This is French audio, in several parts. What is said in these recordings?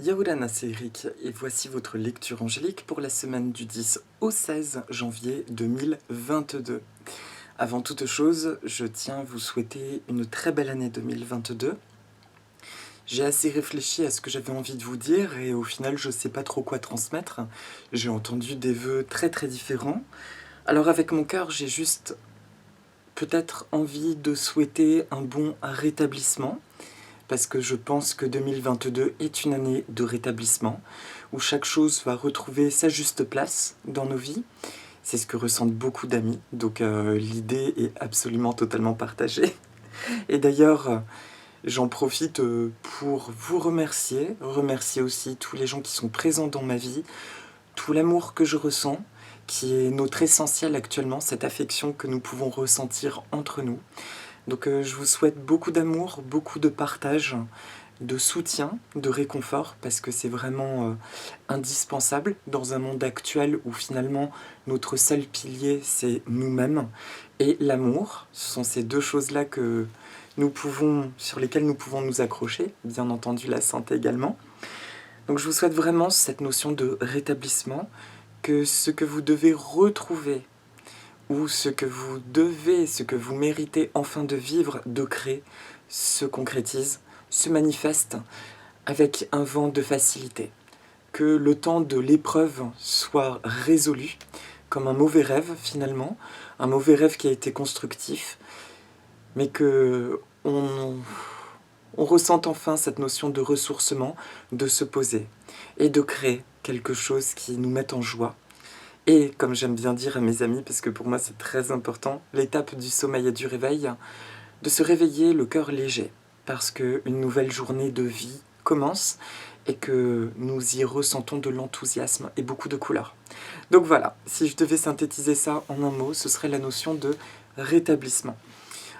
Yaoulana, c'est Eric et voici votre lecture angélique pour la semaine du 10 au 16 janvier 2022. Avant toute chose, je tiens à vous souhaiter une très belle année 2022. J'ai assez réfléchi à ce que j'avais envie de vous dire et au final je sais pas trop quoi transmettre. J'ai entendu des vœux très différents. Alors avec mon cœur, j'ai juste peut-être envie de souhaiter un bon rétablissement, parce que je pense que 2022 est une année de rétablissement, où chaque chose va retrouver sa juste place dans nos vies. C'est ce que ressentent beaucoup d'amis, donc l'idée est absolument totalement partagée. Et d'ailleurs, j'en profite pour vous remercier aussi tous les gens qui sont présents dans ma vie, tout l'amour que je ressens, qui est notre essentiel actuellement, cette affection que nous pouvons ressentir entre nous. Donc je vous souhaite beaucoup d'amour, beaucoup de partage, de soutien, de réconfort, parce que c'est vraiment indispensable dans un monde actuel où finalement notre seul pilier c'est nous-mêmes et l'amour. Ce sont ces deux choses-là sur lesquelles nous pouvons nous accrocher, bien entendu la santé également. Donc je vous souhaite vraiment cette notion de rétablissement, que ce que vous devez retrouver ou ce que vous méritez enfin de vivre, de créer, se concrétise, se manifeste avec un vent de facilité. Que le temps de l'épreuve soit résolu, comme un mauvais rêve finalement, un mauvais rêve qui a été constructif, mais que on ressente enfin cette notion de ressourcement, de se poser et de créer quelque chose qui nous mette en joie. Et comme j'aime bien dire à mes amis, parce que pour moi c'est très important, l'étape du sommeil et du réveil, de se réveiller le cœur léger, parce qu'une nouvelle journée de vie commence et que nous y ressentons de l'enthousiasme et beaucoup de couleurs. Donc voilà, si je devais synthétiser ça en un mot, ce serait la notion de rétablissement.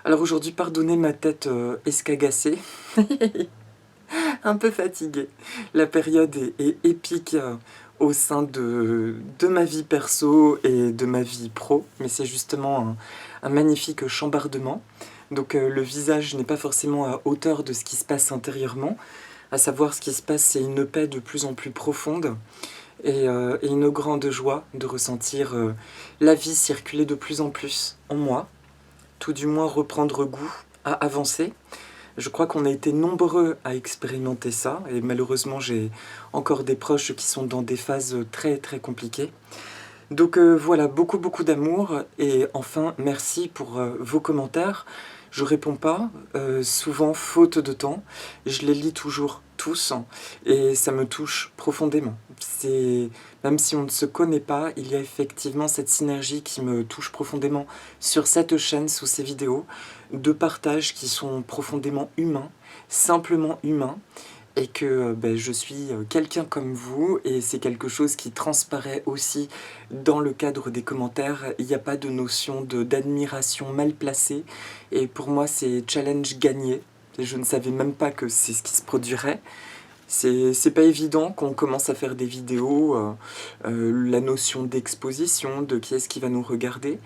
Alors aujourd'hui, pardonnez ma tête escagacée, un peu fatiguée. La période est épique au sein de ma vie perso et de ma vie pro, mais c'est justement un magnifique chambardement. Donc le visage n'est pas forcément à hauteur de ce qui se passe intérieurement, à savoir ce qui se passe, c'est une paix de plus en plus profonde et une grande joie de ressentir la vie circuler de plus en plus en moi, tout du moins reprendre goût à avancer. Je crois qu'on a été nombreux à expérimenter ça, et malheureusement j'ai encore des proches qui sont dans des phases très compliquées. Donc voilà, beaucoup d'amour, et enfin merci pour vos commentaires. Je réponds pas, souvent faute de temps, je les lis toujours tous, et ça me touche profondément. Même si on ne se connaît pas, il y a effectivement cette synergie qui me touche profondément sur cette chaîne, sous ces vidéos, de partages qui sont profondément humains, simplement humains, et que je suis quelqu'un comme vous, et c'est quelque chose qui transparaît aussi dans le cadre des commentaires. Il n'y a pas de notion d'admiration mal placée, et pour moi c'est challenge gagné. Je ne savais même pas que c'est ce qui se produirait. C'est pas évident qu'on commence à faire des vidéos, la notion d'exposition, de qui est-ce qui va nous regarder.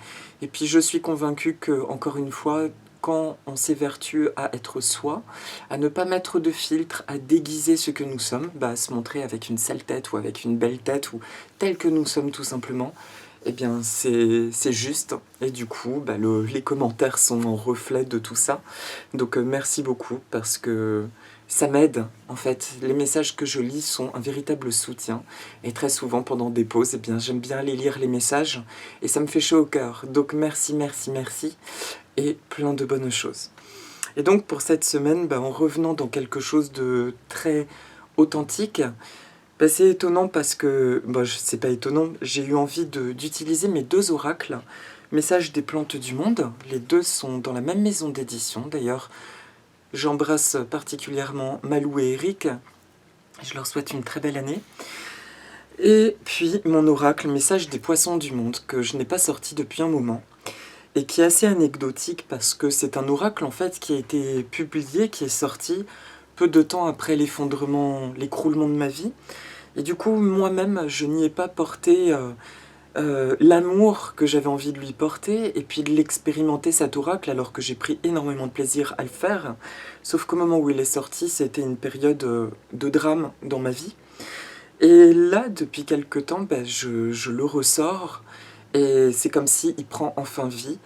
Et puis je suis convaincue que, encore une fois, quand on s'évertue à être soi, à ne pas mettre de filtre, à déguiser ce que nous sommes, à se montrer avec une sale tête ou avec une belle tête, ou tel que nous sommes tout simplement, eh bien c'est juste. Et du coup, les commentaires sont en reflet de tout ça. Donc merci beaucoup, parce que ça m'aide, en fait. Les messages que je lis sont un véritable soutien. Et très souvent, pendant des pauses, j'aime bien aller lire les messages. Et ça me fait chaud au cœur. Donc merci. Et plein de bonnes choses. Et donc pour cette semaine, en revenant dans quelque chose de très authentique, c'est étonnant parce que, c'est pas étonnant, j'ai eu envie d'utiliser mes deux oracles, Messages des plantes du monde. Les deux sont dans la même maison d'édition, d'ailleurs. J'embrasse particulièrement Malou et Eric. Je leur souhaite une très belle année. Et puis mon oracle, Message des poissons du monde, que je n'ai pas sorti depuis un moment. Et qui est assez anecdotique parce que c'est un oracle en fait qui a été publié, qui est sorti peu de temps après l'écroulement de ma vie. Et du coup, moi-même, je n'y ai pas porté l'amour que j'avais envie de lui porter, et puis de l'expérimenter cet oracle, alors que j'ai pris énormément de plaisir à le faire. Sauf qu'au moment où il est sorti, c'était une période de drame dans ma vie. Et là, depuis quelque temps, je le ressors, et c'est comme s'il prend enfin vie.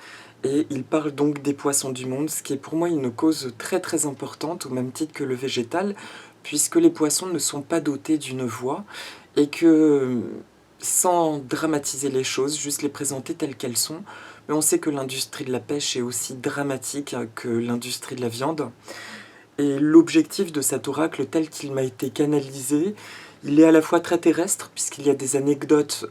Et il parle donc des poissons du monde, ce qui est pour moi une cause très très importante, au même titre que le végétal, puisque les poissons ne sont pas dotés d'une voix, et que, sans dramatiser les choses, juste les présenter telles qu'elles sont, mais on sait que l'industrie de la pêche est aussi dramatique que l'industrie de la viande. Et l'objectif de cet oracle tel qu'il m'a été canalisé, il est à la fois très terrestre, puisqu'il y a des anecdotes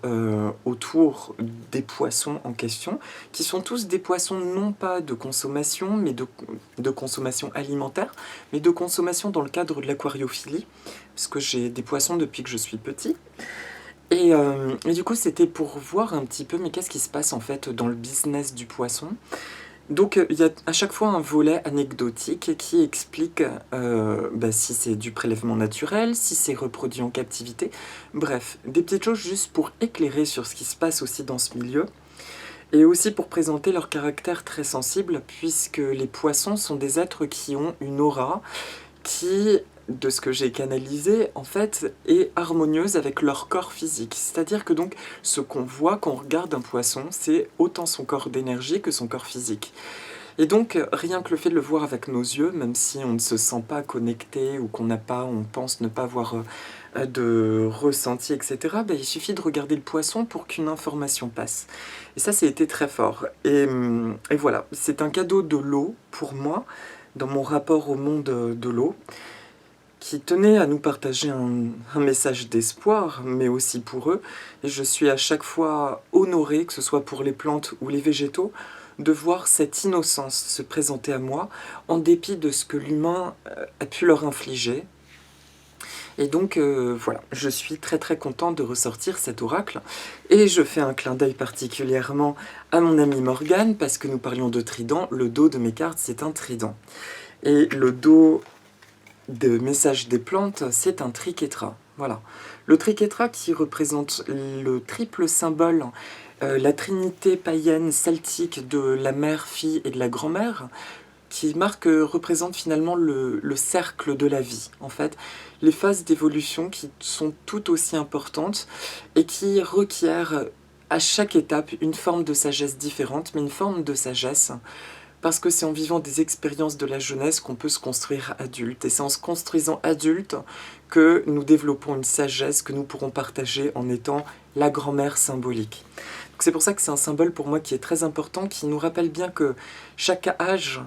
autour des poissons en question, qui sont tous des poissons non pas de consommation, mais de consommation alimentaire, mais de consommation dans le cadre de l'aquariophilie, parce que j'ai des poissons depuis que je suis petit. Et du coup, c'était pour voir un petit peu, mais qu'est-ce qui se passe en fait dans le business du poisson. Donc il y a à chaque fois un volet anecdotique qui explique si c'est du prélèvement naturel, si c'est reproduit en captivité, bref, des petites choses juste pour éclairer sur ce qui se passe aussi dans ce milieu, et aussi pour présenter leur caractère très sensible, puisque les poissons sont des êtres qui ont une aura qui, de ce que j'ai canalisé, en fait, est harmonieuse avec leur corps physique. C'est-à-dire que donc, ce qu'on voit quand on regarde un poisson, c'est autant son corps d'énergie que son corps physique. Et donc, rien que le fait de le voir avec nos yeux, même si on ne se sent pas connecté ou on pense ne pas avoir de ressenti, etc., il suffit de regarder le poisson pour qu'une information passe. Et ça été très fort. Et voilà, c'est un cadeau de l'eau pour moi, dans mon rapport au monde de l'eau, qui tenait à nous partager un message d'espoir, mais aussi pour eux. Et je suis à chaque fois honoré, que ce soit pour les plantes ou les végétaux, de voir cette innocence se présenter à moi, en dépit de ce que l'humain a pu leur infliger. Et donc voilà, je suis très très content de ressortir cet oracle, et je fais un clin d'œil particulièrement à mon ami Morgane, parce que nous parlions de trident, le dos de mes cartes c'est un trident. Et le dos de message des plantes, c'est un triquetra. Voilà. Le triquetra qui représente le triple symbole, la trinité païenne celtique de la mère, fille et de la grand-mère, qui représente finalement le cercle de la vie, en fait. Les phases d'évolution qui sont tout aussi importantes et qui requièrent à chaque étape une forme de sagesse différente, mais une forme de sagesse parce que c'est en vivant des expériences de la jeunesse qu'on peut se construire adulte. Et c'est en se construisant adulte que nous développons une sagesse que nous pourrons partager en étant la grand-mère symbolique. C'est pour ça que c'est un symbole pour moi qui est très important, qui nous rappelle bien que chaque âge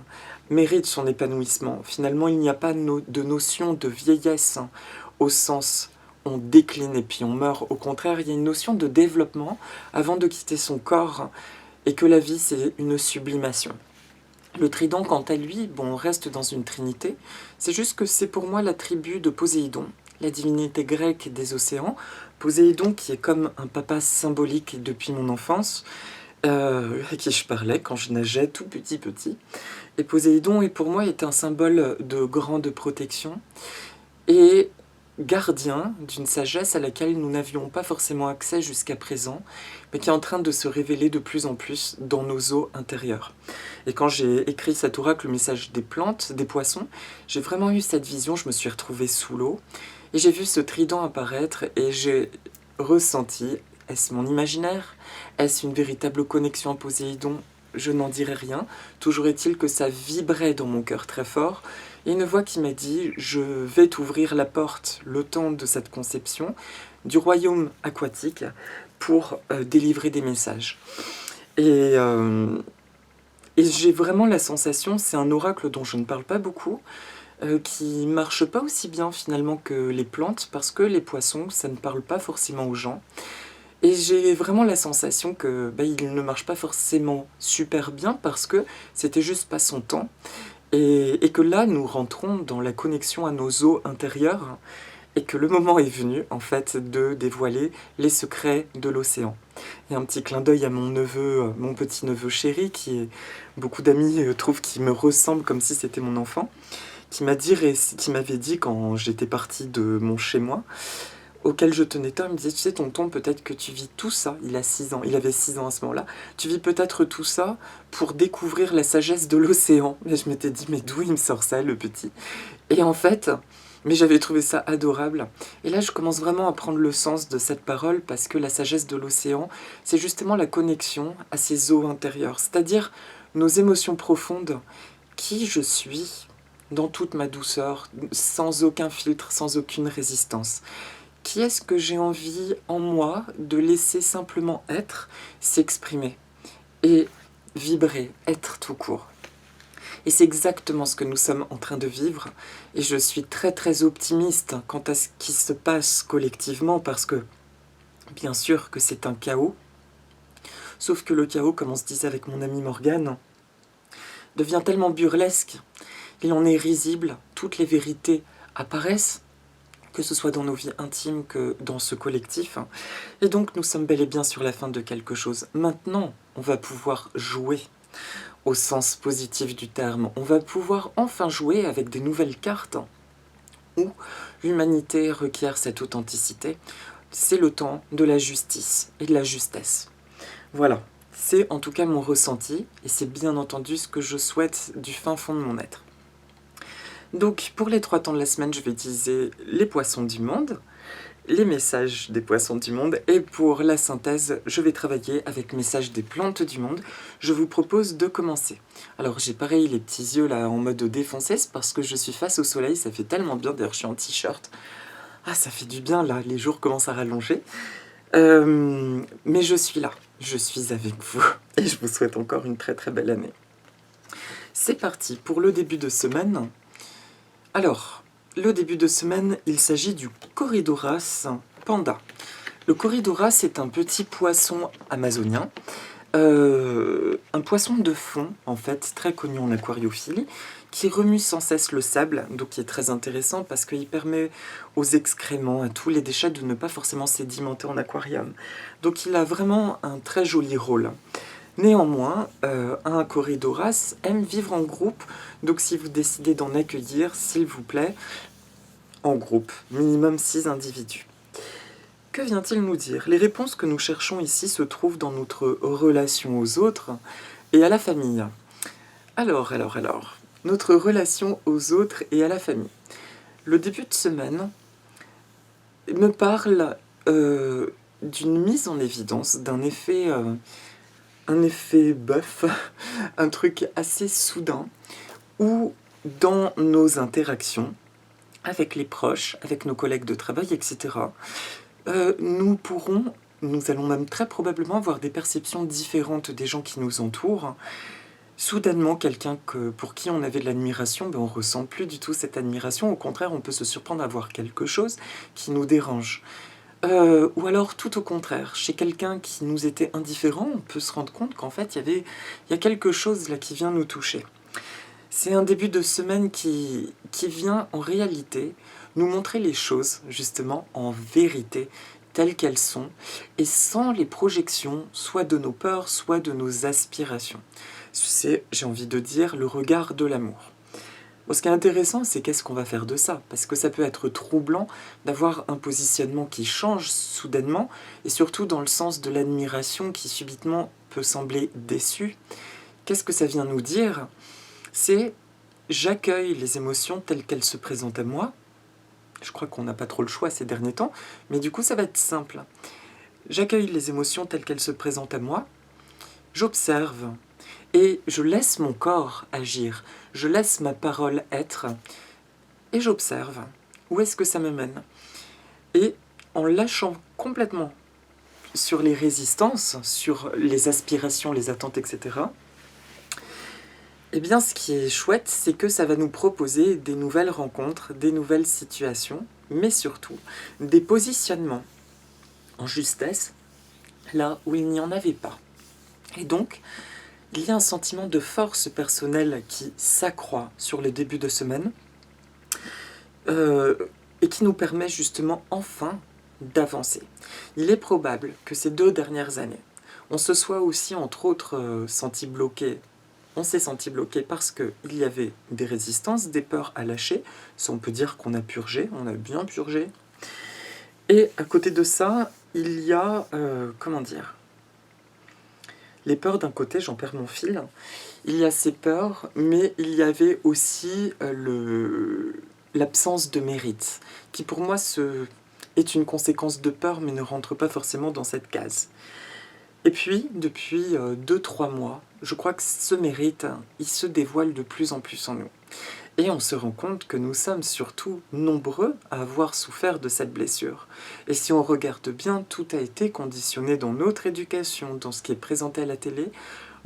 mérite son épanouissement. Finalement, il n'y a pas de notion de vieillesse au sens on décline et puis on meurt. Au contraire, il y a une notion de développement avant de quitter son corps, et que la vie, c'est une sublimation. Le trident, quant à lui, on reste dans une trinité, c'est juste que c'est pour moi la tribu de Poséidon, la divinité grecque des océans. Poséidon qui est comme un papa symbolique depuis mon enfance, à qui je parlais quand je nageais tout petit. Et Poséidon, pour moi, est un symbole de grande protection et gardien d'une sagesse à laquelle nous n'avions pas forcément accès jusqu'à présent, mais qui est en train de se révéler de plus en plus dans nos eaux intérieures. Et quand j'ai écrit cet oracle, le message des plantes, des poissons, j'ai vraiment eu cette vision, je me suis retrouvée sous l'eau, et j'ai vu ce trident apparaître, et j'ai ressenti, est-ce mon imaginaire? Est-ce une véritable connexion à Poséidon? Je n'en dirai rien, toujours est-il que ça vibrait dans mon cœur très fort, et une voix qui m'a dit « Je vais t'ouvrir la porte, le temps de cette conception, du royaume aquatique, pour délivrer des messages. » Et j'ai vraiment la sensation, c'est un oracle dont je ne parle pas beaucoup, qui marche pas aussi bien finalement que les plantes, parce que les poissons, ça ne parle pas forcément aux gens. Et j'ai vraiment la sensation que il ne marche pas forcément super bien, parce que c'était juste pas son temps. Et que là, nous rentrons dans la connexion à nos eaux intérieures, et que le moment est venu, en fait, de dévoiler les secrets de l'océan. Il y a un petit clin d'œil à mon neveu, mon petit-neveu chéri, beaucoup d'amis trouvent qu'il me ressemble comme si c'était mon enfant, qui m'avait dit quand j'étais partie de mon chez-moi, auquel je tenais tant, il me disait, tu sais tonton, peut-être que tu vis tout ça, il a 6 ans, il avait 6 ans à ce moment-là, tu vis peut-être tout ça pour découvrir la sagesse de l'océan. Et je m'étais dit, mais d'où il me sort ça, le petit? Et en fait, mais j'avais trouvé ça adorable. Et là, je commence vraiment à prendre le sens de cette parole parce que la sagesse de l'océan, c'est justement la connexion à ces eaux intérieures, c'est-à-dire nos émotions profondes, qui je suis dans toute ma douceur, sans aucun filtre, sans aucune résistance. Qui est-ce que j'ai envie en moi de laisser simplement être, s'exprimer et vibrer, être tout court. Et c'est exactement ce que nous sommes en train de vivre. Et je suis très très optimiste quant à ce qui se passe collectivement parce que, bien sûr que c'est un chaos. Sauf que le chaos, comme on se disait avec mon ami Morgane, devient tellement burlesque, il en est risible, toutes les vérités apparaissent, que ce soit dans nos vies intimes que dans ce collectif. Et donc nous sommes bel et bien sur la fin de quelque chose. Maintenant, on va pouvoir jouer au sens positif du terme. On va pouvoir enfin jouer avec des nouvelles cartes où l'humanité requiert cette authenticité. C'est le temps de la justice et de la justesse. Voilà, c'est en tout cas mon ressenti et c'est bien entendu ce que je souhaite du fin fond de mon être. Donc pour les 3 temps de la semaine, je vais utiliser les poissons du monde, les messages des poissons du monde, et pour la synthèse, je vais travailler avec messages des plantes du monde. Je vous propose de commencer. Alors j'ai pareil les petits yeux là en mode défoncé, c'est parce que je suis face au soleil, ça fait tellement bien, d'ailleurs je suis en t-shirt. Ah, ça fait du bien là, les jours commencent à rallonger. Mais je suis là, je suis avec vous, et je vous souhaite encore une très très belle année. C'est parti pour le début de semaine. Alors, le début de semaine, il s'agit du Corydoras panda. Le Corydoras est un petit poisson amazonien, un poisson de fond, en fait, très connu en aquariophilie, qui remue sans cesse le sable, donc qui est très intéressant parce qu'il permet aux excréments, à tous les déchets, de ne pas forcément sédimenter en aquarium. Donc il a vraiment un très joli rôle. Néanmoins, un Corydoras aime vivre en groupe, donc si vous décidez d'en accueillir, s'il vous plaît, en groupe, minimum 6 individus. Que vient-il nous dire? Les réponses que nous cherchons ici se trouvent dans notre relation aux autres et à la famille. Alors, notre relation aux autres et à la famille. Le début de semaine me parle d'une mise en évidence, d'un effet... un effet bœuf, un truc assez soudain, où dans nos interactions avec les proches, avec nos collègues de travail, etc., nous allons même très probablement avoir des perceptions différentes des gens qui nous entourent. Soudainement, quelqu'un pour qui on avait de l'admiration, on ne ressent plus du tout cette admiration. Au contraire, on peut se surprendre à voir quelque chose qui nous dérange. Ou alors tout au contraire, chez quelqu'un qui nous était indifférent, on peut se rendre compte qu'en fait il y a quelque chose là qui vient nous toucher. C'est un début de semaine qui vient en réalité nous montrer les choses justement en vérité telles qu'elles sont et sans les projections soit de nos peurs, soit de nos aspirations. C'est, j'ai envie de dire, le regard de l'amour. Bon, ce qui est intéressant, c'est qu'est-ce qu'on va faire de ça? Parce que ça peut être troublant d'avoir un positionnement qui change soudainement, et surtout dans le sens de l'admiration qui subitement peut sembler déçue. Qu'est-ce que ça vient nous dire? C'est j'accueille les émotions telles qu'elles se présentent à moi. Je crois qu'on n'a pas trop le choix ces derniers temps, mais du coup ça va être simple. J'accueille les émotions telles qu'elles se présentent à moi, j'observe, et je laisse mon corps agir, je laisse ma parole être, et j'observe. Où est-ce que ça me mène? Et en lâchant complètement sur les résistances, sur les aspirations, les attentes, etc., eh bien ce qui est chouette, c'est que ça va nous proposer des nouvelles rencontres, des nouvelles situations, mais surtout des positionnements en justesse, là où il n'y en avait pas. Et donc, il y a un sentiment de force personnelle qui s'accroît sur les débuts de semaine et qui nous permet justement enfin d'avancer. Il est probable que ces 2 dernières années, on se soit aussi entre autres senti bloqué. On s'est senti bloqué parce qu'il y avait des résistances, des peurs à lâcher. Ça, on peut dire qu'on a purgé, on a bien purgé. Et à côté de ça, il y a, comment dire, les peurs d'un côté, j'en perds mon fil. Il y a ces peurs, mais il y avait aussi l'absence de mérite, qui pour moi est une conséquence de peur, mais ne rentre pas forcément dans cette case. Et puis, depuis 2-3 mois, je crois que ce mérite, il se dévoile de plus en plus en nous. Et on se rend compte que nous sommes surtout nombreux à avoir souffert de cette blessure. Et si on regarde bien, tout a été conditionné dans notre éducation, dans ce qui est présenté à la télé,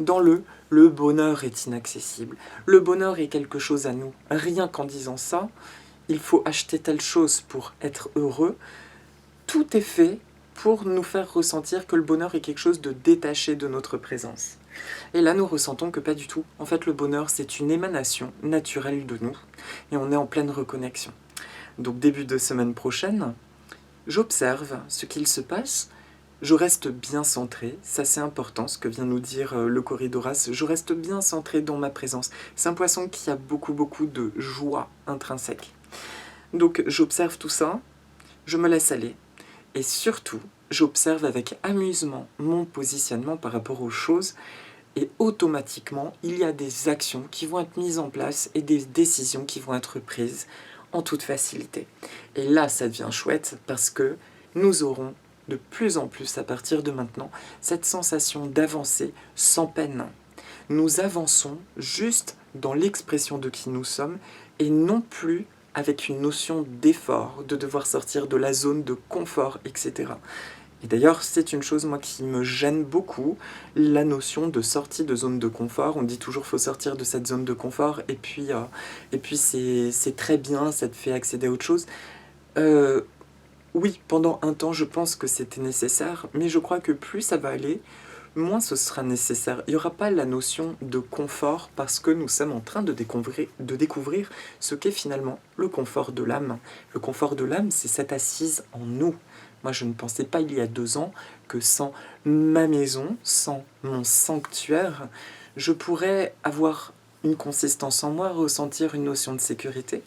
dans le bonheur est inaccessible. Le bonheur est quelque chose à nous. Rien qu'en disant ça, il faut acheter telle chose pour être heureux. Tout est fait pour nous faire ressentir que le bonheur est quelque chose de détaché de notre présence. Et là, nous ressentons que pas du tout. En fait, le bonheur, c'est une émanation naturelle de nous, et on est en pleine reconnexion. Donc, début de semaine prochaine, j'observe ce qu'il se passe, je reste bien centré, ça c'est important, ce que vient nous dire le Corridoras, je reste bien centré dans ma présence. C'est un poisson qui a beaucoup de joie intrinsèque. Donc, j'observe tout ça, je me laisse aller, et surtout, j'observe avec amusement mon positionnement par rapport aux choses, et automatiquement, il y a des actions qui vont être mises en place et des décisions qui vont être prises en toute facilité. Et là, ça devient chouette parce que nous aurons de plus en plus, à partir de maintenant, cette sensation d'avancer sans peine. Nous avançons juste dans l'expression de qui nous sommes et non plus avec une notion d'effort, de devoir sortir de la zone de confort, etc. Et d'ailleurs, c'est une chose, moi, qui me gêne beaucoup, la notion de sortie de zone de confort. On dit toujours qu'il faut sortir de cette zone de confort, et puis c'est très bien, ça te fait accéder à autre chose. Oui, pendant un temps, je pense que c'était nécessaire, mais je crois que plus ça va aller, moins ce sera nécessaire. Il n'y aura pas la notion de confort, parce que nous sommes en train de découvrir ce qu'est finalement le confort de l'âme. Le confort de l'âme, c'est cette assise en nous. Moi, je ne pensais pas il y a 2 ans que sans ma maison, sans mon sanctuaire, je pourrais avoir une consistance en moi, ressentir une notion de sécurité.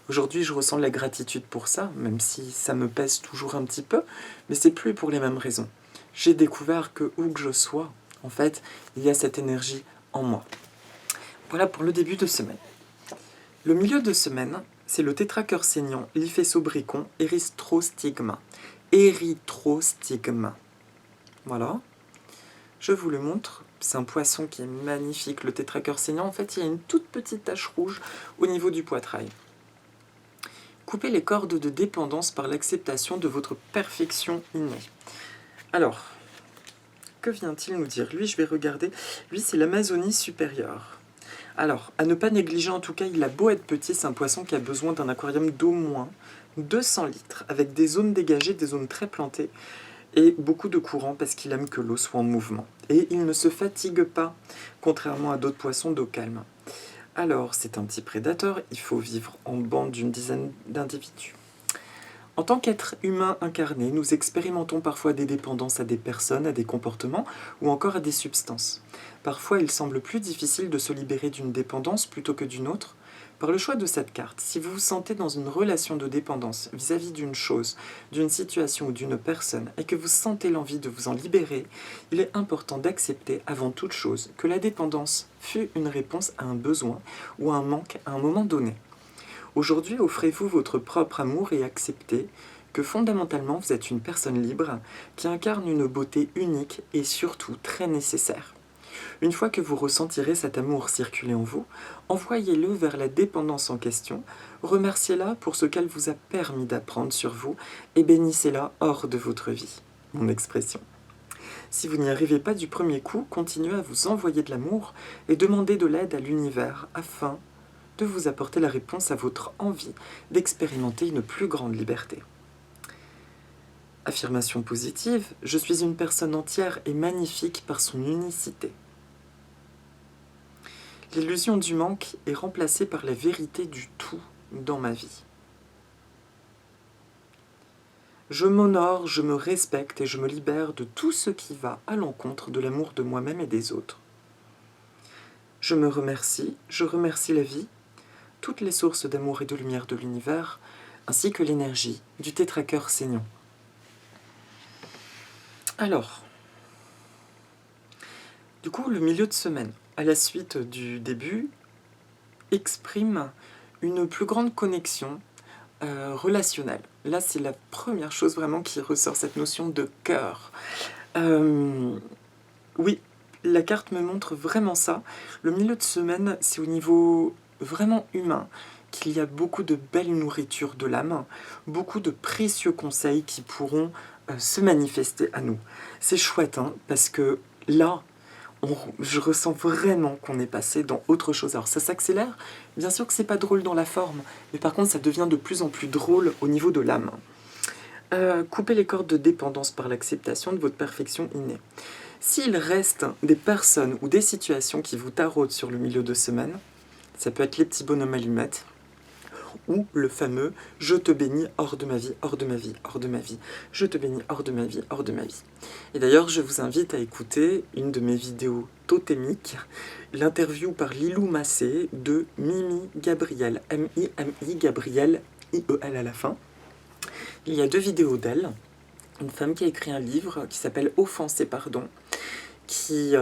Aujourd'hui, je ressens de la gratitude pour ça, même si ça me pèse toujours un petit peu, mais c'est plus pour les mêmes raisons. J'ai découvert que où que je sois, en fait, il y a cette énergie en moi. Voilà pour le début de semaine. Le milieu de semaine, c'est le tétracœur saignant, l'hyphésobricon, érythrostigma. Érythrostigma. Voilà. Je vous le montre. C'est un poisson qui est magnifique, le tétracœur saignant. En fait, il y a une toute petite tache rouge au niveau du poitrail. Coupez les cordes de dépendance par l'acceptation de votre perfection innée. Alors, que vient-il nous dire? Lui, je vais regarder. Lui, c'est l'Amazonie supérieure. Alors, à ne pas négliger, en tout cas, il a beau être petit, c'est un poisson qui a besoin d'un aquarium d'au moins 200 litres, avec des zones dégagées, des zones très plantées, et beaucoup de courant parce qu'il aime que l'eau soit en mouvement. Et il ne se fatigue pas, contrairement à d'autres poissons d'eau calme. Alors, c'est un petit prédateur, il faut vivre en bande d'une dizaine d'individus. En tant qu'être humain incarné, nous expérimentons parfois des dépendances à des personnes, à des comportements ou encore à des substances. Parfois, il semble plus difficile de se libérer d'une dépendance plutôt que d'une autre. Par le choix de cette carte, si vous vous sentez dans une relation de dépendance vis-à-vis d'une chose, d'une situation ou d'une personne et que vous sentez l'envie de vous en libérer, il est important d'accepter avant toute chose que la dépendance fut une réponse à un besoin ou à un manque à un moment donné. Aujourd'hui, offrez-vous votre propre amour et acceptez que fondamentalement vous êtes une personne libre qui incarne une beauté unique et surtout très nécessaire. Une fois que vous ressentirez cet amour circuler en vous, envoyez-le vers la dépendance en question, remerciez-la pour ce qu'elle vous a permis d'apprendre sur vous et bénissez-la hors de votre vie. Mon expression. Si vous n'y arrivez pas du premier coup, continuez à vous envoyer de l'amour et demandez de l'aide à l'univers afin de vous apporter la réponse à votre envie d'expérimenter une plus grande liberté. Affirmation positive, je suis une personne entière et magnifique par son unicité. L'illusion du manque est remplacée par la vérité du tout dans ma vie. Je m'honore, je me respecte et je me libère de tout ce qui va à l'encontre de l'amour de moi-même et des autres. Je me remercie, je remercie la vie, toutes les sources d'amour et de lumière de l'univers, ainsi que l'énergie du tétracœur saignant. Alors, du coup, le milieu de semaine, à la suite du début, exprime une plus grande connexion relationnelle. Là, c'est la première chose vraiment qui ressort, cette notion de cœur. Oui, la carte me montre vraiment ça. Le milieu de semaine, c'est au niveau vraiment humain qu'il y a beaucoup de belle nourriture de l'âme, beaucoup de précieux conseils qui pourront se manifester à nous. C'est chouette, hein, parce que là, je ressens vraiment qu'on est passé dans autre chose. Alors ça s'accélère, bien sûr que c'est pas drôle dans la forme, mais par contre ça devient de plus en plus drôle au niveau de l'âme. Coupez les cordes de dépendance par l'acceptation de votre perfection innée. S'il reste des personnes ou des situations qui vous taraudent sur le milieu de semaine, ça peut être les petits bonhommes allumettes, ou le fameux « je te bénis hors de ma vie, hors de ma vie, hors de ma vie, je te bénis hors de ma vie, hors de ma vie ». Et d'ailleurs, je vous invite à écouter une de mes vidéos totémiques, l'interview par Lilou Massé de Mimi Gabriel, M-I-M-I Gabriel, I-E-L à la fin. Il y a 2 vidéos d'elle, une femme qui a écrit un livre qui s'appelle « Offense et pardon », qui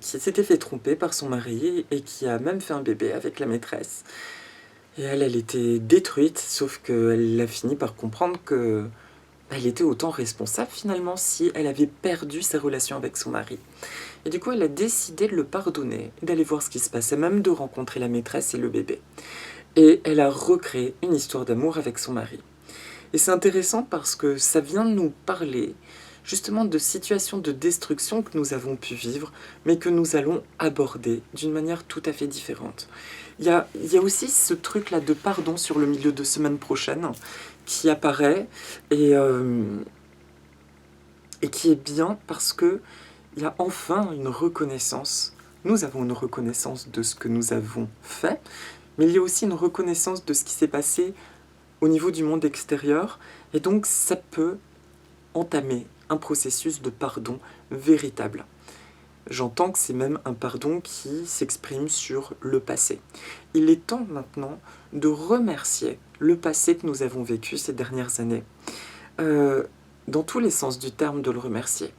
s'était fait tromper par son mari et qui a même fait un bébé avec la maîtresse. Et elle était détruite, sauf qu'elle a fini par comprendre que elle était autant responsable finalement si elle avait perdu sa relation avec son mari. Et du coup, elle a décidé de le pardonner, d'aller voir ce qui se passait, même de rencontrer la maîtresse et le bébé. Et elle a recréé une histoire d'amour avec son mari. Et c'est intéressant parce que ça vient de nous parler justement de situations de destruction que nous avons pu vivre, mais que nous allons aborder d'une manière tout à fait différente. Il y a aussi ce truc-là de pardon sur le milieu de semaine prochaine qui apparaît et qui est bien parce que il y a enfin une reconnaissance. Nous avons une reconnaissance de ce que nous avons fait, mais il y a aussi une reconnaissance de ce qui s'est passé au niveau du monde extérieur, et donc ça peut entamer un processus de pardon véritable. J'entends que c'est même un pardon qui s'exprime sur le passé. Il est temps maintenant de remercier le passé que nous avons vécu ces dernières années. Dans tous les sens du terme, de le remercier.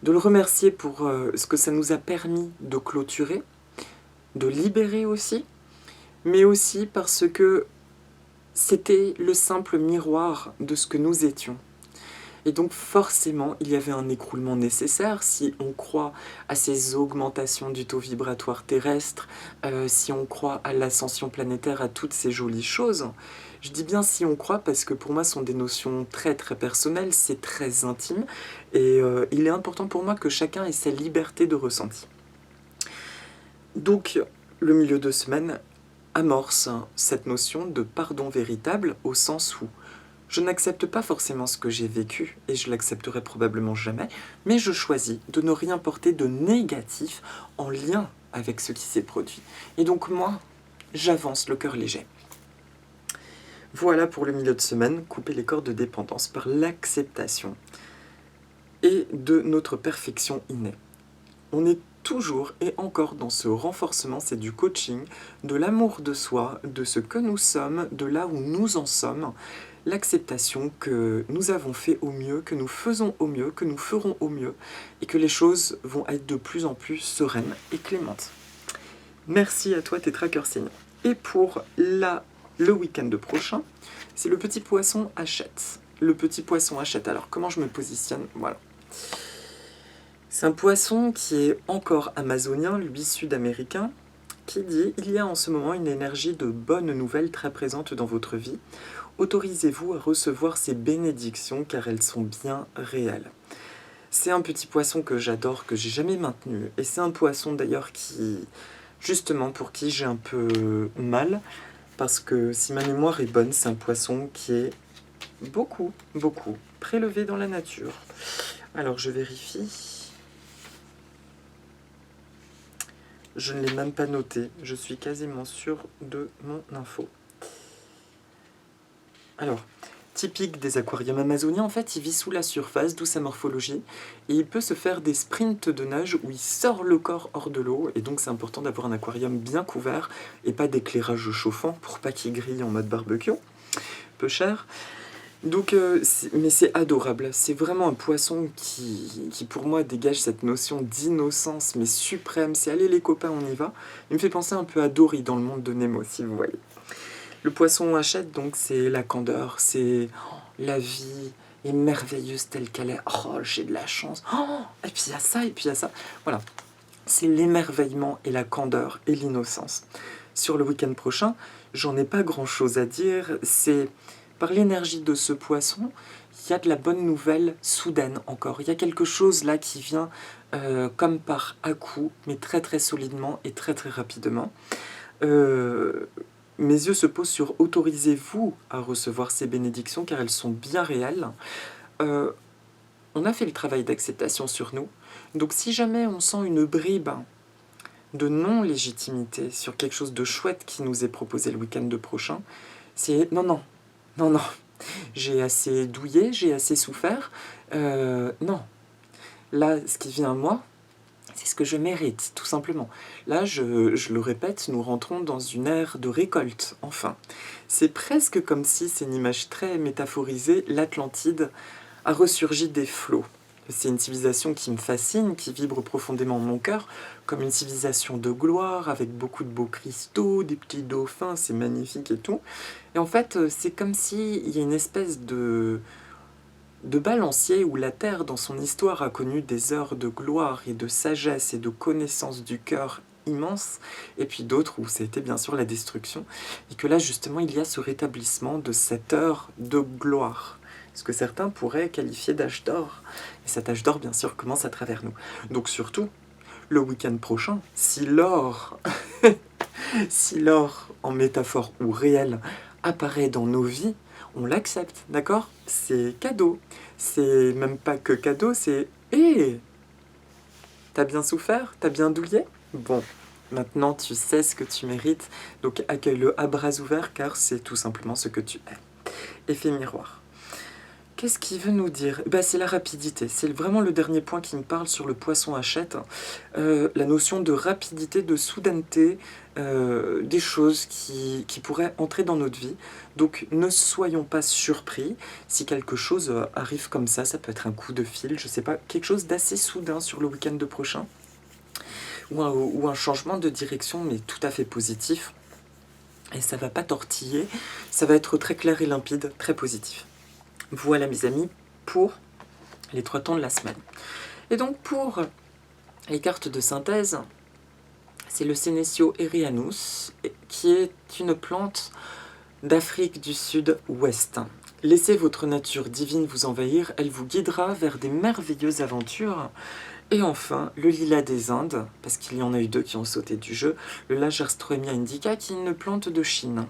De le remercier pour ce que ça nous a permis de clôturer, de libérer aussi, mais aussi parce que c'était le simple miroir de ce que nous étions. Et donc forcément, il y avait un écroulement nécessaire si on croit à ces augmentations du taux vibratoire terrestre, si on croit à l'ascension planétaire, à toutes ces jolies choses. Je dis bien si on croit parce que pour moi, ce sont des notions très très personnelles, c'est très intime, et il est important pour moi que chacun ait sa liberté de ressenti. Donc, le milieu de semaine amorce cette notion de pardon véritable au sens où je n'accepte pas forcément ce que j'ai vécu, et je l'accepterai probablement jamais, mais je choisis de ne rien porter de négatif en lien avec ce qui s'est produit. Et donc moi, j'avance le cœur léger. Voilà pour le milieu de semaine, couper les cordes de dépendance par l'acceptation et de notre perfection innée. On est toujours et encore dans ce renforcement, c'est du coaching, de l'amour de soi, de ce que nous sommes, de là où nous en sommes, l'acceptation que nous avons fait au mieux, que nous faisons au mieux, que nous ferons au mieux, et que les choses vont être de plus en plus sereines et clémentes. Merci à toi, tes trackers signes. Et pour le week-end prochain, c'est le petit poisson Hachette. Le petit poisson Hachette. Alors, comment je me positionne? Voilà. C'est un poisson qui est encore amazonien, lui sud-américain, qui dit « Il y a en ce moment une énergie de bonnes nouvelles très présente dans votre vie. Autorisez-vous à recevoir ces bénédictions car elles sont bien réelles. » C'est un petit poisson que j'adore, que j'ai jamais maintenu. Et c'est un poisson d'ailleurs qui, justement, pour qui j'ai un peu mal. Parce que si ma mémoire est bonne, c'est un poisson qui est beaucoup prélevé dans la nature. Alors je vérifie. Je ne l'ai même pas noté, je suis quasiment sûr de mon info. Alors, typique des aquariums amazoniens, en fait, il vit sous la surface, d'où sa morphologie, et il peut se faire des sprints de nage où il sort le corps hors de l'eau, et donc c'est important d'avoir un aquarium bien couvert, et pas d'éclairage chauffant pour pas qu'il grille en mode barbecue, peu cher. Donc, mais c'est adorable. C'est vraiment un poisson qui, pour moi, dégage cette notion d'innocence, mais suprême. C'est allez les copains, on y va. Il me fait penser un peu à Dory dans le monde de Nemo, si vous voyez. Le poisson hachette, donc, c'est la candeur, c'est la vie est merveilleuse telle qu'elle est. Oh, j'ai de la chance. Oh, et puis il y a ça, et puis il y a ça. Voilà. C'est l'émerveillement et la candeur et l'innocence. Sur le week-end prochain, j'en ai pas grand-chose à dire. C'est par l'énergie de ce poisson, il y a de la bonne nouvelle soudaine encore. Il y a quelque chose là qui vient comme par à-coup, mais très très solidement et très très rapidement. Euh, Mes yeux se posent sur autorisez-vous à recevoir ces bénédictions car elles sont bien réelles. Euh, on a fait le travail d'acceptation sur nous. Donc si jamais on sent une bribe de non-légitimité sur quelque chose de chouette qui nous est proposé le week-end prochain, c'est non, non, non, non. J'ai assez douillé, j'ai assez souffert. Non. Là, ce qui vient à moi, c'est ce que je mérite, tout simplement. Là, je le répète, nous rentrons dans une ère de récolte, enfin. C'est presque comme si, c'est une image très métaphorisée, l'Atlantide a ressurgi des flots. C'est une civilisation qui me fascine, qui vibre profondément en mon cœur, comme une civilisation de gloire, avec beaucoup de beaux cristaux, des petits dauphins, c'est magnifique et tout. Et en fait, c'est comme s'il y a une espèce de balancier où la Terre, dans son histoire, a connu des heures de gloire et de sagesse et de connaissance du cœur immense, et puis d'autres où c'était bien sûr la destruction, et que là justement il y a ce rétablissement de cette heure de gloire, ce que certains pourraient qualifier d'âge d'or. Et cet âge d'or bien sûr commence à travers nous. Donc surtout, le week-end prochain, si l'or, si l'or en métaphore ou réel apparaît dans nos vies, on l'accepte, d'accord? C'est cadeau. C'est même pas que cadeau, c'est hé, t'as bien souffert? T'as bien douillé? Bon, maintenant tu sais ce que tu mérites, donc accueille-le à bras ouverts car c'est tout simplement ce que tu es. Effet miroir. Qu'est-ce qu'il veut nous dire? C'est la rapidité. C'est vraiment le dernier point qui me parle sur le poisson hachette. La notion de rapidité, de soudaineté, des choses qui pourraient entrer dans notre vie. Donc ne soyons pas surpris si quelque chose arrive comme ça peut être un coup de fil, je sais pas, quelque chose d'assez soudain sur le week-end prochain. Ou un changement de direction, mais tout à fait positif. Et ça va pas tortiller, ça va être très clair et limpide, très positif. Voilà mes amis, pour les 3 temps de la semaine. Et donc pour les cartes de synthèse, c'est le Senecio erianus, qui est une plante d'Afrique du Sud-Ouest. Laissez votre nature divine vous envahir, elle vous guidera vers des merveilleuses aventures. Et enfin, le lilas des Indes, parce qu'il y en a eu 2 qui ont sauté du jeu, le Lagerstroemia indica, qui est une plante de Chine.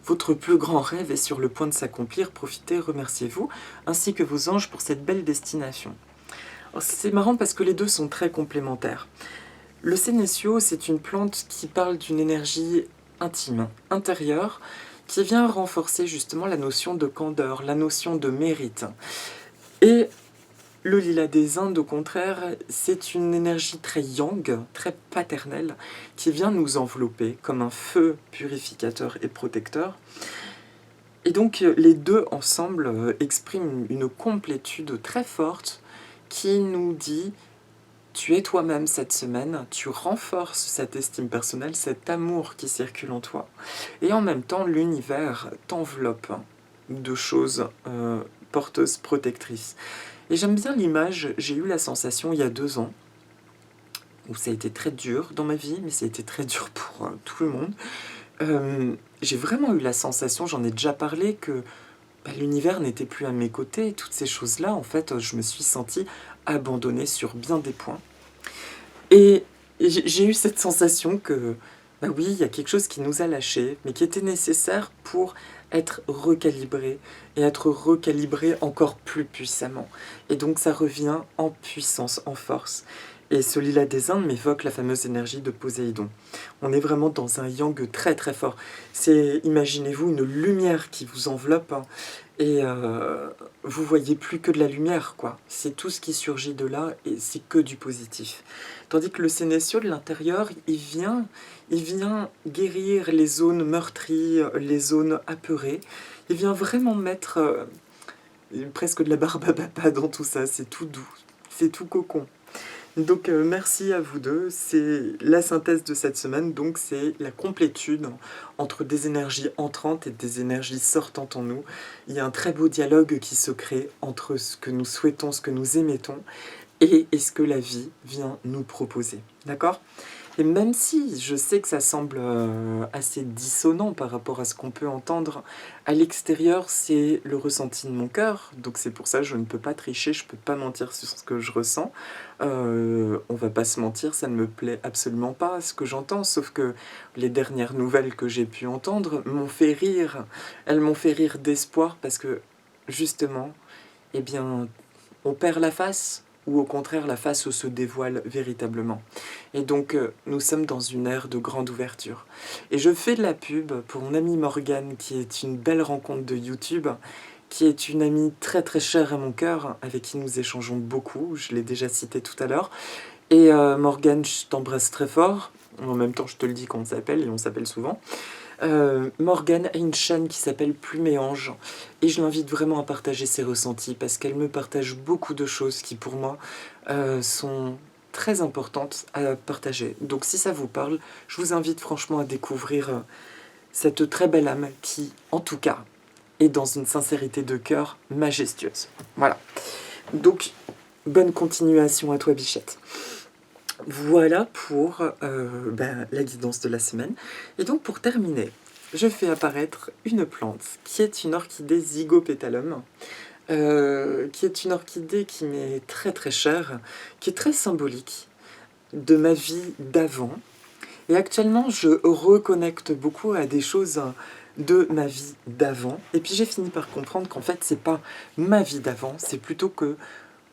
Votre plus grand rêve est sur le point de s'accomplir, profitez, remerciez-vous, ainsi que vos anges pour cette belle destination. C'est marrant parce que les deux sont très complémentaires. Le Senecio, c'est une plante qui parle d'une énergie intime, intérieure, qui vient renforcer justement la notion de candeur, la notion de mérite. Et le lilas des Indes, au contraire, c'est une énergie très yang, très paternelle, qui vient nous envelopper comme un feu purificateur et protecteur. Et donc les deux ensemble expriment une complétude très forte qui nous dit « tu es toi-même cette semaine, tu renforces cette estime personnelle, cet amour qui circule en toi. » Et en même temps, l'univers t'enveloppe de choses porteuses, protectrices. Et j'aime bien l'image, j'ai eu la sensation il y a 2 ans, où ça a été très dur dans ma vie, mais ça a été très dur pour tout le monde. J'ai vraiment eu la sensation, j'en ai déjà parlé, que l'univers n'était plus à mes côtés, et toutes ces choses-là, en fait, je me suis sentie abandonnée sur bien des points. Et j'ai eu cette sensation que, oui, il y a quelque chose qui nous a lâchés, mais qui était nécessaire pour être recalibré, et être recalibré encore plus puissamment. Et donc ça revient en puissance, en force. Et ce lilas des Indes m'évoque la fameuse énergie de Poséidon. On est vraiment dans un yang très très fort. C'est, imaginez-vous, une lumière qui vous enveloppe, hein, et vous voyez plus que de la lumière, quoi. C'est tout ce qui surgit de là, et c'est que du positif. Tandis que le Sénécio de l'intérieur, il vient guérir les zones meurtries, les zones apeurées. Il vient vraiment mettre presque de la barbe à papa dans tout ça, c'est tout doux, c'est tout cocon. Donc merci à vous deux, c'est la synthèse de cette semaine, donc c'est la complétude entre des énergies entrantes et des énergies sortantes en nous. Il y a un très beau dialogue qui se crée entre ce que nous souhaitons, ce que nous émettons, et ce que la vie vient nous proposer. D'accord ? Et même si je sais que ça semble assez dissonant par rapport à ce qu'on peut entendre à l'extérieur, c'est le ressenti de mon cœur. Donc c'est pour ça que je ne peux pas tricher, je ne peux pas mentir sur ce que je ressens. On va pas se mentir, ça ne me plaît absolument pas ce que j'entends, sauf que les dernières nouvelles que j'ai pu entendre m'ont fait rire. Elles m'ont fait rire d'espoir parce que justement, eh bien, on perd la face ou au contraire la face se dévoile véritablement. Et donc nous sommes dans une ère de grande ouverture. Et je fais de la pub pour mon amie Morgane, qui est une belle rencontre de YouTube, qui est une amie très très chère à mon cœur, avec qui nous échangeons beaucoup, je l'ai déjà cité tout à l'heure. Et Morgane, je t'embrasse très fort, en même temps je te le dis quand on s'appelle, et on s'appelle souvent. Morgane a une chaîne qui s'appelle Plume et Ange et je l'invite vraiment à partager ses ressentis parce qu'elle me partage beaucoup de choses qui pour moi sont très importantes à partager. Donc si ça vous parle, je vous invite franchement à découvrir cette très belle âme qui, en tout cas, est dans une sincérité de cœur majestueuse. Voilà. Donc, bonne continuation à toi, Bichette. Voilà pour la guidance de la semaine. Et donc pour terminer, je fais apparaître une plante qui est une orchidée Zygopétalum, qui est une orchidée qui m'est très très chère, qui est très symbolique de ma vie d'avant. Et actuellement, je reconnecte beaucoup à des choses de ma vie d'avant. Et puis j'ai fini par comprendre qu'en fait, c'est pas ma vie d'avant, c'est plutôt que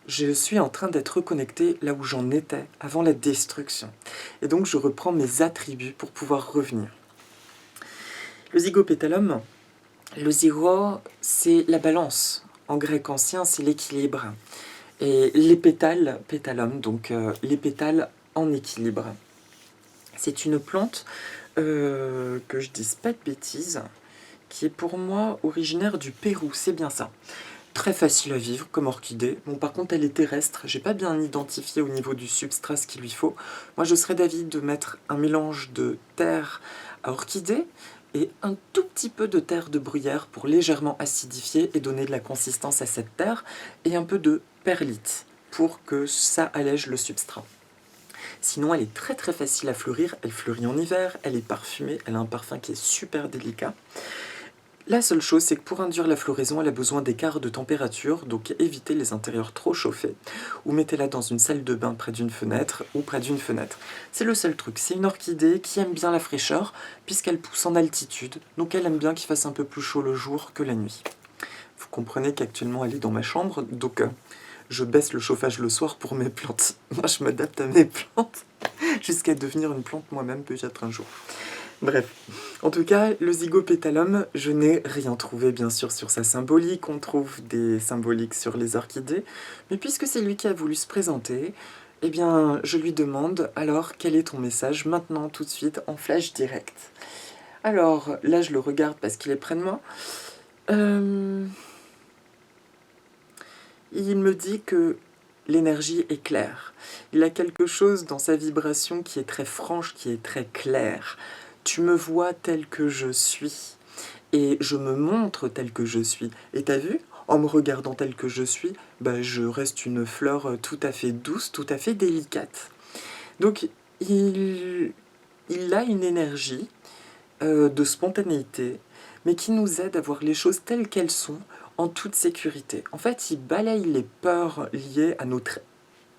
je suis en train d'être reconnecté là où j'en étais avant la destruction. Et donc je reprends mes attributs pour pouvoir revenir. Le zygopétalum, le zygo, c'est la balance. En grec ancien, c'est l'équilibre. Et les pétales, pétalum, donc les pétales en équilibre. C'est une plante, que je dise pas de bêtises, qui est pour moi originaire du Pérou, c'est bien ça. Très facile à vivre comme orchidée. Bon, par contre, elle est terrestre. J'ai pas bien identifié au niveau du substrat ce qu'il lui faut. Moi, je serais d'avis de mettre un mélange de terre à orchidée et un tout petit peu de terre de bruyère pour légèrement acidifier et donner de la consistance à cette terre, et un peu de perlite pour que ça allège le substrat. Sinon, elle est très très facile à fleurir. Elle fleurit en hiver, elle est parfumée, elle a un parfum qui est super délicat. La seule chose, c'est que pour induire la floraison, elle a besoin d'écarts de température, donc évitez les intérieurs trop chauffés, ou mettez-la dans une salle de bain près d'une fenêtre, ou près d'une fenêtre. C'est le seul truc, c'est une orchidée qui aime bien la fraîcheur, puisqu'elle pousse en altitude, donc elle aime bien qu'il fasse un peu plus chaud le jour que la nuit. Vous comprenez qu'actuellement elle est dans ma chambre, donc je baisse le chauffage le soir pour mes plantes. Moi je m'adapte à mes plantes, jusqu'à devenir une plante moi-même peut-être un jour. Bref, en tout cas, le zygopétalum, je n'ai rien trouvé bien sûr sur sa symbolique, on trouve des symboliques sur les orchidées, mais puisque c'est lui qui a voulu se présenter, eh bien je lui demande alors quel est ton message maintenant tout de suite en flash direct. Alors là je le regarde parce qu'il est près de moi. Il me dit que l'énergie est claire. Il a quelque chose dans sa vibration qui est très franche, qui est très claire. Tu me vois tel que je suis, et je me montre tel que je suis. Et t'as vu, en me regardant tel que je suis, je reste une fleur tout à fait douce, tout à fait délicate. Donc, il a une énergie de spontanéité, mais qui nous aide à voir les choses telles qu'elles sont, en toute sécurité. En fait, il balaye les peurs liées à notre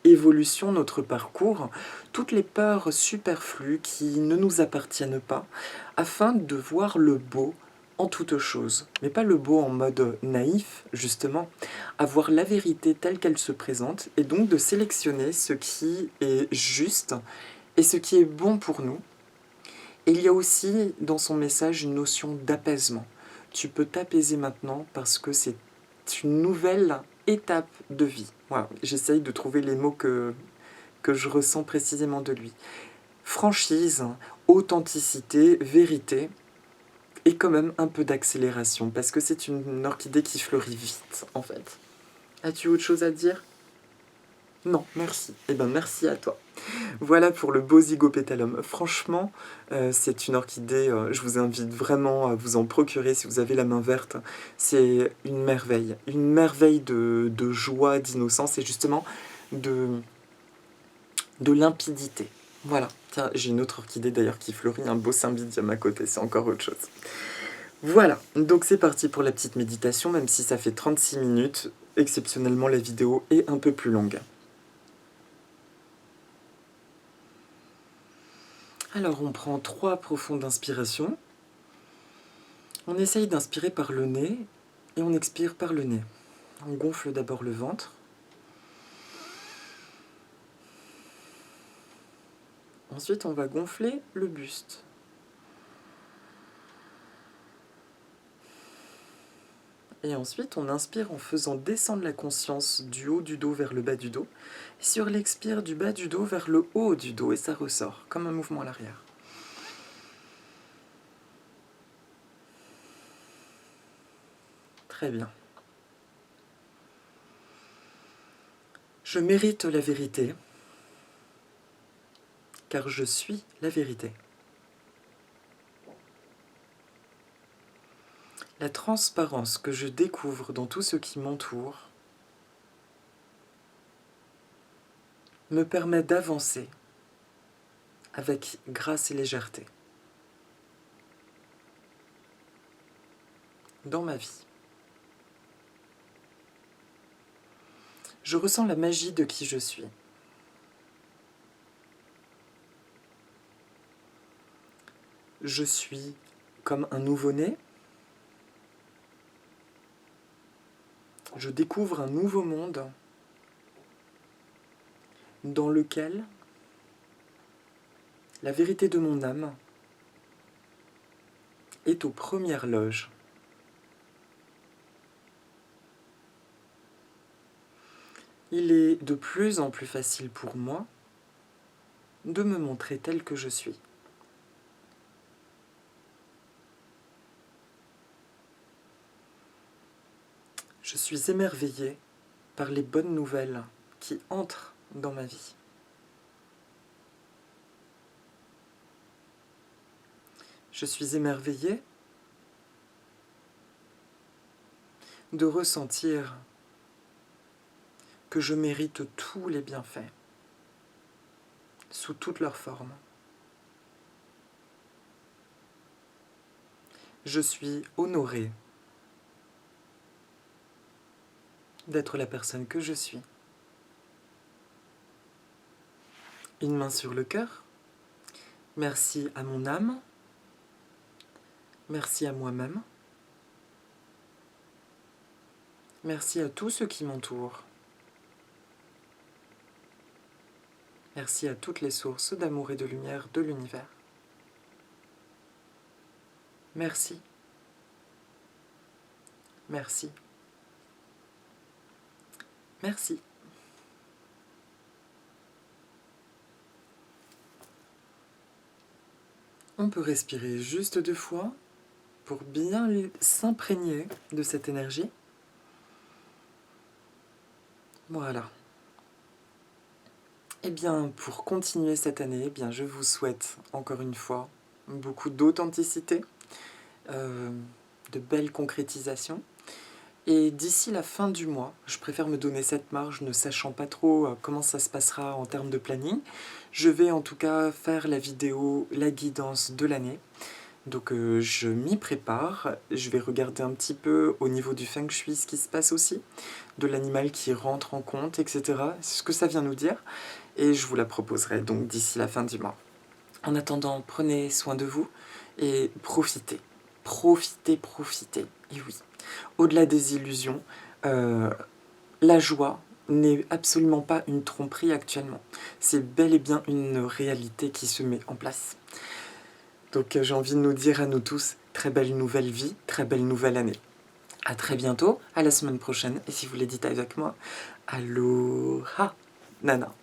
évolution, notre parcours, toutes les peurs superflues qui ne nous appartiennent pas, afin de voir le beau en toute chose. Mais pas le beau en mode naïf, justement, à voir la vérité telle qu'elle se présente, et donc de sélectionner ce qui est juste et ce qui est bon pour nous. Et il y a aussi dans son message une notion d'apaisement. Tu peux t'apaiser maintenant parce que c'est une nouvelle étape de vie. Voilà, j'essaye de trouver les mots que je ressens précisément de lui. Franchise, authenticité, vérité. et quand même un peu d'accélération, parce que c'est une orchidée qui fleurit vite, en fait. As-tu autre chose à dire? Non, merci. Eh ben merci à toi. Voilà pour le beau Zygopétalum. Franchement, c'est une orchidée, je vous invite vraiment à vous en procurer si vous avez la main verte. C'est une merveille de joie, d'innocence et justement de limpidité. Voilà. Tiens, j'ai une autre orchidée d'ailleurs qui fleurit, un beau cymbidium à côté, c'est encore autre chose. Voilà, donc c'est parti pour la petite méditation, même si ça fait 36 minutes. Exceptionnellement, la vidéo est un peu plus longue. Alors, on prend 3 profondes inspirations. On essaye d'inspirer par le nez et on expire par le nez. On gonfle d'abord le ventre. Ensuite, on va gonfler le buste. Et ensuite, on inspire en faisant descendre la conscience du haut du dos vers le bas du dos. Et sur l'expire, du bas du dos vers le haut du dos. Et ça ressort, comme un mouvement à l'arrière. Très bien. Je mérite la vérité, car je suis la vérité. La transparence que je découvre dans tout ce qui m'entoure me permet d'avancer avec grâce et légèreté dans ma vie. Je ressens la magie de qui je suis. Je suis comme un nouveau-né. Je découvre un nouveau monde dans lequel la vérité de mon âme est aux premières loges. Il est de plus en plus facile pour moi de me montrer tel que je suis. Je suis émerveillé par les bonnes nouvelles qui entrent dans ma vie. Je suis émerveillé de ressentir que je mérite tous les bienfaits, sous toutes leurs formes. Je suis honoré d'être la personne que je suis. Une main sur le cœur. Merci à mon âme. Merci à moi-même. Merci à tous ceux qui m'entourent. Merci à toutes les sources d'amour et de lumière de l'univers. Merci. Merci. Merci. On peut respirer juste 2 fois pour bien s'imprégner de cette énergie. Voilà. Eh bien, pour continuer cette année, eh bien, je vous souhaite, encore une fois, beaucoup d'authenticité, de belles concrétisations. Et d'ici la fin du mois, je préfère me donner cette marge, ne sachant pas trop comment ça se passera en termes de planning. Je vais en tout cas faire la vidéo, la guidance de l'année. Donc je m'y prépare, je vais regarder un petit peu au niveau du feng shui ce qui se passe aussi, de l'animal qui rentre en compte, etc. C'est ce que ça vient nous dire, et je vous la proposerai donc d'ici la fin du mois. En attendant, prenez soin de vous et profitez. Profitez, profitez. Et oui, au-delà des illusions, la joie n'est absolument pas une tromperie actuellement. C'est bel et bien une réalité qui se met en place. Donc j'ai envie de nous dire à nous tous, très belle nouvelle vie, très belle nouvelle année. À très bientôt, à la semaine prochaine, et si vous l'éditez avec moi, aloha, Nana.